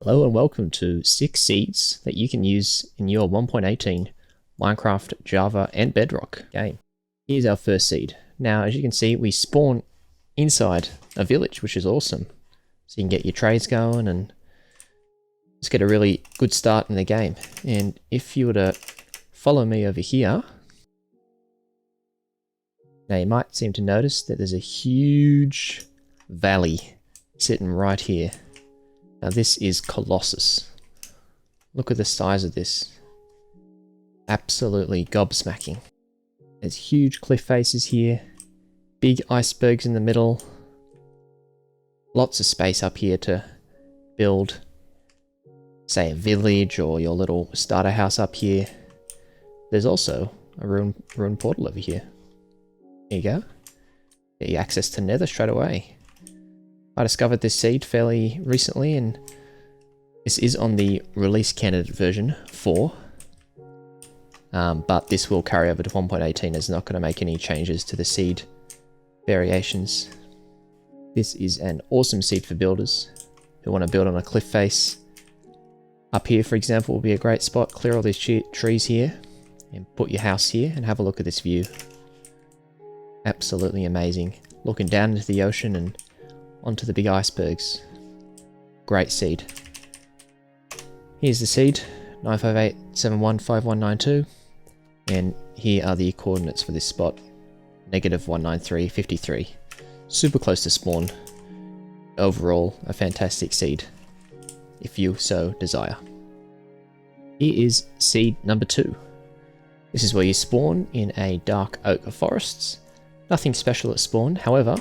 Hello and welcome to 6 seeds that you can use in your 1.18 Minecraft, Java and Bedrock game. Here's our first seed. Now as you can see we spawn inside a village, which is awesome. So you can get your trades going and just get a really good start in the game. And if you were to follow me over here, now you might seem to notice that there's a huge valley sitting right here. Now this is Colossus. Look at the size of this. Absolutely gobsmacking. There's huge cliff faces here. Big icebergs in the middle. Lots of space up here to build, say, a village or your little starter house up here. There's also a ruined portal over here. There you go. Get you access to Nether straight away. I discovered this seed fairly recently, and this is on the release candidate version 4. But this will carry over to 1.18. It's not going to make any changes to the seed variations. This is an awesome seed for builders who want to build on a cliff face. Up here, for example, will be a great spot. Clear all these trees here and put your house here and have a look at this view. Absolutely amazing. Looking down into the ocean and onto the big icebergs. Great seed. Here's the seed, 958715192, and here are the coordinates for this spot, -19353. Super close to spawn. Overall, a fantastic seed, if you so desire. Here is seed number 2. This is where you spawn in a dark oak forests. Nothing special at spawn, however,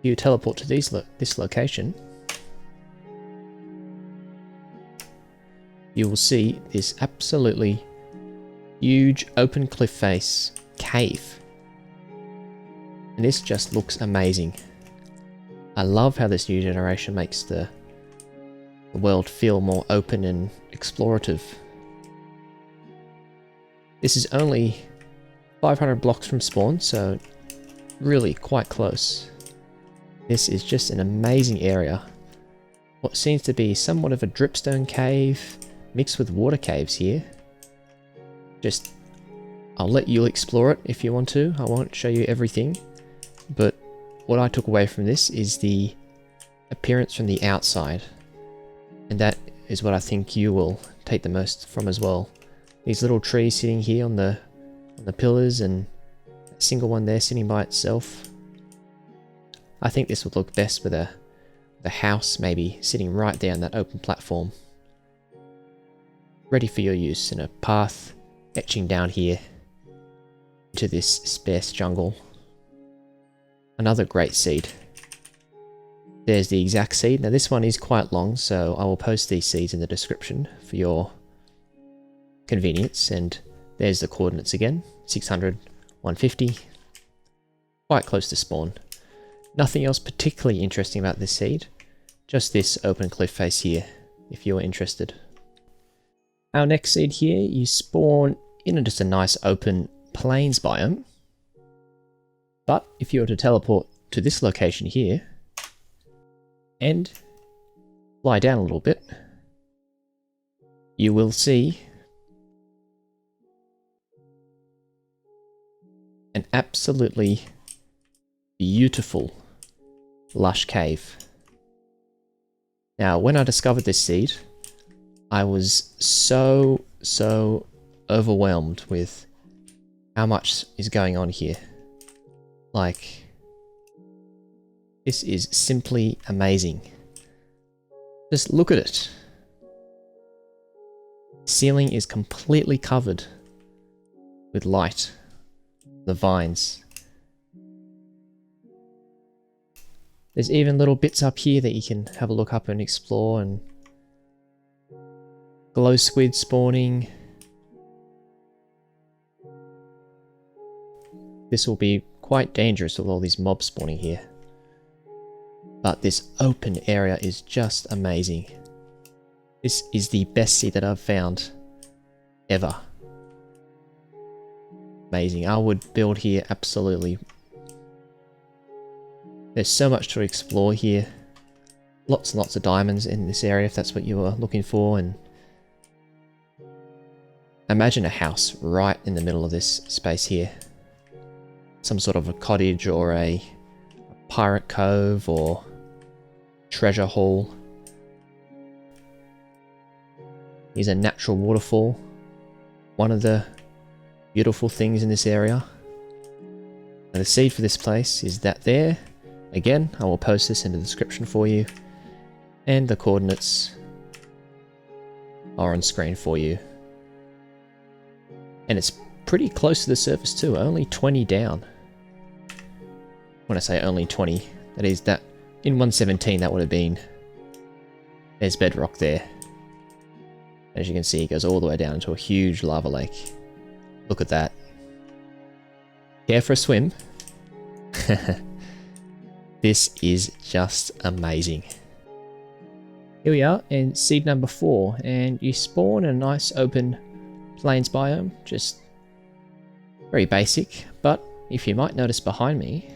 if you teleport to this location, you will see this absolutely huge open cliff face cave. And this just looks amazing. I love how this new generation makes the world feel more open and explorative. This is only 500 blocks from spawn, so really quite close. This is just an amazing area. What seems to be somewhat of a dripstone cave mixed with water caves here. I'll let you explore it if you want to. I won't show you everything. But what I took away from this is the appearance from the outside. And that is what I think you will take the most from as well. These little trees sitting here on the pillars, and a single one there sitting by itself. I think this would look best with a house maybe sitting right there on that open platform. Ready for your use, and a path etching down here to this sparse jungle. Another great seed. There's the exact seed. Now this one is quite long, so I will post these seeds in the description for your convenience. And there's the coordinates again, 600, 150. Quite close to spawn. Nothing else particularly interesting about this seed. Just this open cliff face here, if you're interested. Our next seed here, you spawn in just a nice open plains biome. But if you were to teleport to this location here, and fly down a little bit, you will see an absolutely beautiful lush cave. Now when I discovered this seed, I was so overwhelmed with how much is going on here. Like, this is simply amazing. Just look at it. The ceiling is completely covered with light. The vines. There's even little bits up here that you can have a look up and explore, and glow squid spawning. This will be quite dangerous with all these mobs spawning here. But this open area is just amazing. This is the best seed that I've found ever. Amazing. I would build here absolutely. There's so much to explore here. Lots and lots of diamonds in this area if that's what you were looking for. And imagine a house right in the middle of this space here. Some sort of a cottage or a pirate cove or treasure hall. Here's a natural waterfall. One of the beautiful things in this area. And the seed for this place is that there. Again, I will post this in the description for you. And the coordinates are on screen for you. And it's pretty close to the surface too, only 20 down. When I say only 20, that is that in 117 that would have been, there's Bedrock there. As you can see, it goes all the way down into a huge lava lake. Look at that. Care for a swim? This is just amazing. Here we are in seed number 4, and you spawn in a nice open plains biome, just very basic, but if you might notice behind me,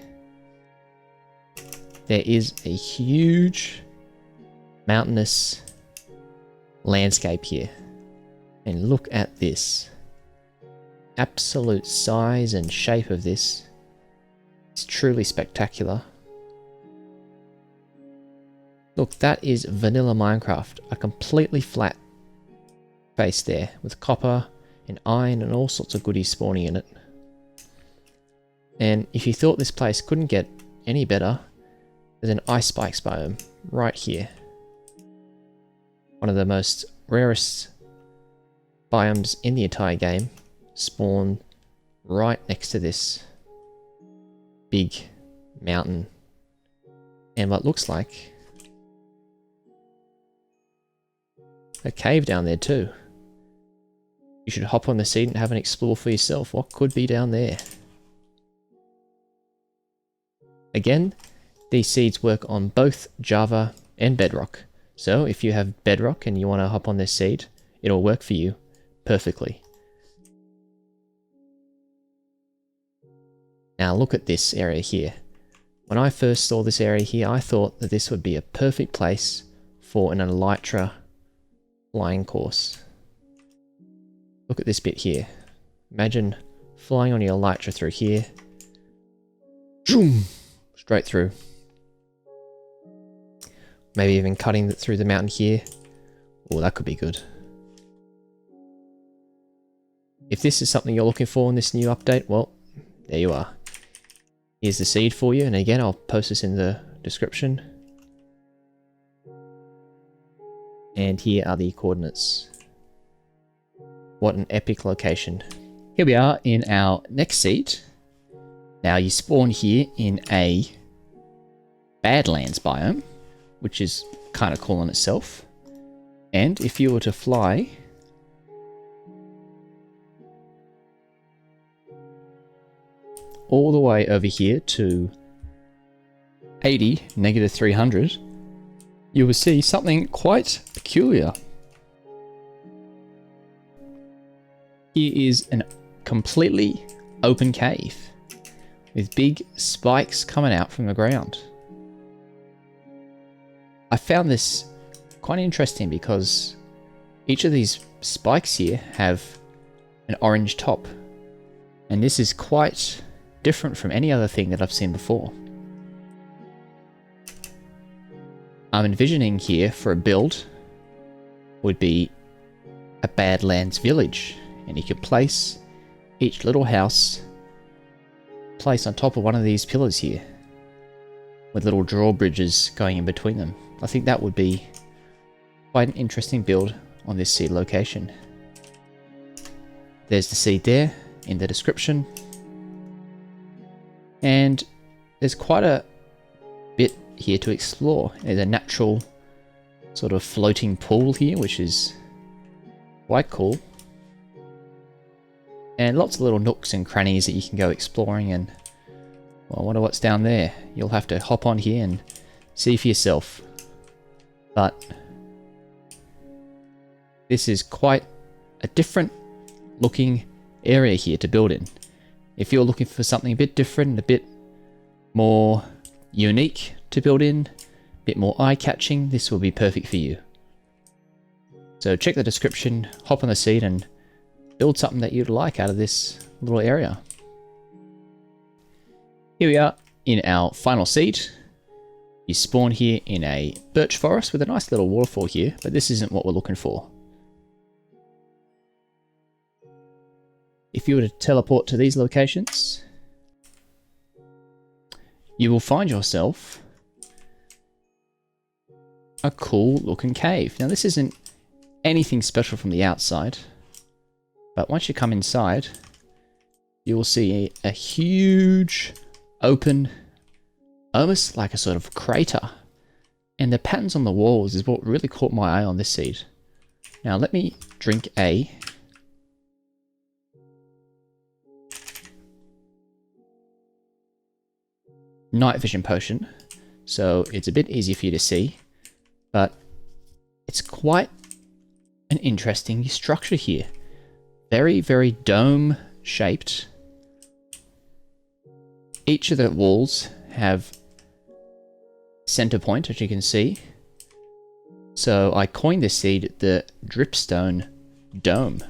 there is a huge mountainous landscape here. And look at this. Absolute size and shape of this is truly spectacular. Look, that is vanilla Minecraft, a completely flat face there with copper and iron and all sorts of goodies spawning in it. And if you thought this place couldn't get any better, there's an ice spikes biome right here. One of the most rarest biomes in the entire game spawn right next to this big mountain and what looks like a cave down there too. You should hop on the seed and have an explore for yourself. What could be down there? Again, these seeds work on both Java and Bedrock. So if you have Bedrock and you want to hop on this seed, it'll work for you perfectly. Now look at this area here. When I first saw this area here, I thought that this would be a perfect place for an elytra flying course. Look at this bit here. Imagine flying on your elytra through here. Zoom! Straight through. Maybe even cutting it through the mountain here. Oh, that could be good. If this is something you're looking for in this new update, well, there you are. Here's the seed for you, and again, I'll post this in the description. And here are the coordinates. What an epic location. Here we are in our next seed. Now you spawn here in a Badlands biome, which is kind of cool in itself. And if you were to fly all the way over here to 80, -300, you will see something quite peculiar. Here is a completely open cave with big spikes coming out from the ground. I found this quite interesting because each of these spikes here have an orange top, and this is quite different from any other thing that I've seen before. I'm envisioning here for a build would be a Badlands village, and you could place each little house placed on top of one of these pillars here with little drawbridges going in between them. I think that would be quite an interesting build on this seed location. There's the seed there in the description. And there's quite a bit here to explore. There's a natural sort of floating pool here, which is quite cool. And lots of little nooks and crannies that you can go exploring, and well, I wonder what's down there. You'll have to hop on here and see for yourself. But this is quite a different looking area here to build in. If you're looking for something a bit different, a bit more unique to build in, bit more eye-catching, this will be perfect for you. So check the description, hop on the seed, and build something that you'd like out of this little area. Here we are in our final seed. You spawn here in a birch forest with a nice little waterfall here, but this isn't what we're looking for. If you were to teleport to these locations, you will find yourself a cool looking cave. Now this isn't anything special from the outside, but once you come inside, you will see a huge open, almost like a sort of crater. And the patterns on the walls is what really caught my eye on this seed. Now let me drink a night vision potion, so it's a bit easier for you to see, but it's quite an interesting structure here. Very, very dome shaped. Each of the walls have center point, as you can see. So I coined this seed the dripstone dome.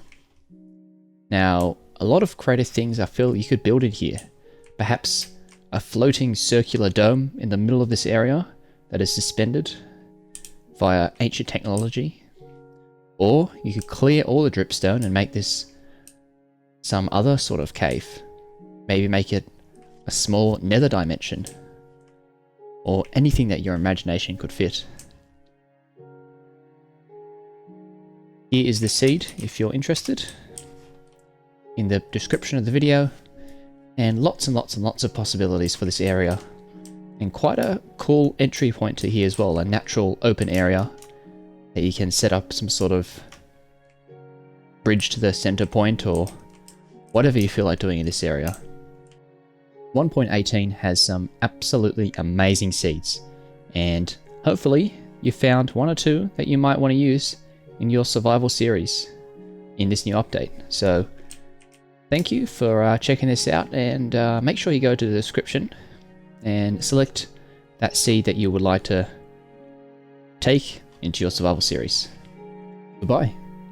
Now, a lot of creative things I feel you could build in here. Perhaps a floating circular dome in the middle of this area that is suspended via ancient technology. Or you could clear all the dripstone and make this some other sort of cave. Maybe make it a small nether dimension. Or anything that your imagination could fit. Here is the seed if you're interested, in the description of the video, and lots of possibilities for this area, and quite a cool entry point to here as well, a natural open area that you can set up some sort of bridge to the center point or whatever you feel like doing in this area. 1.18 has some absolutely amazing seeds, and hopefully you found one or two that you might want to use in your survival series in this new update. So thank you for checking this out, and make sure you go to the description and select that seed that you would like to take into your survival series. Goodbye.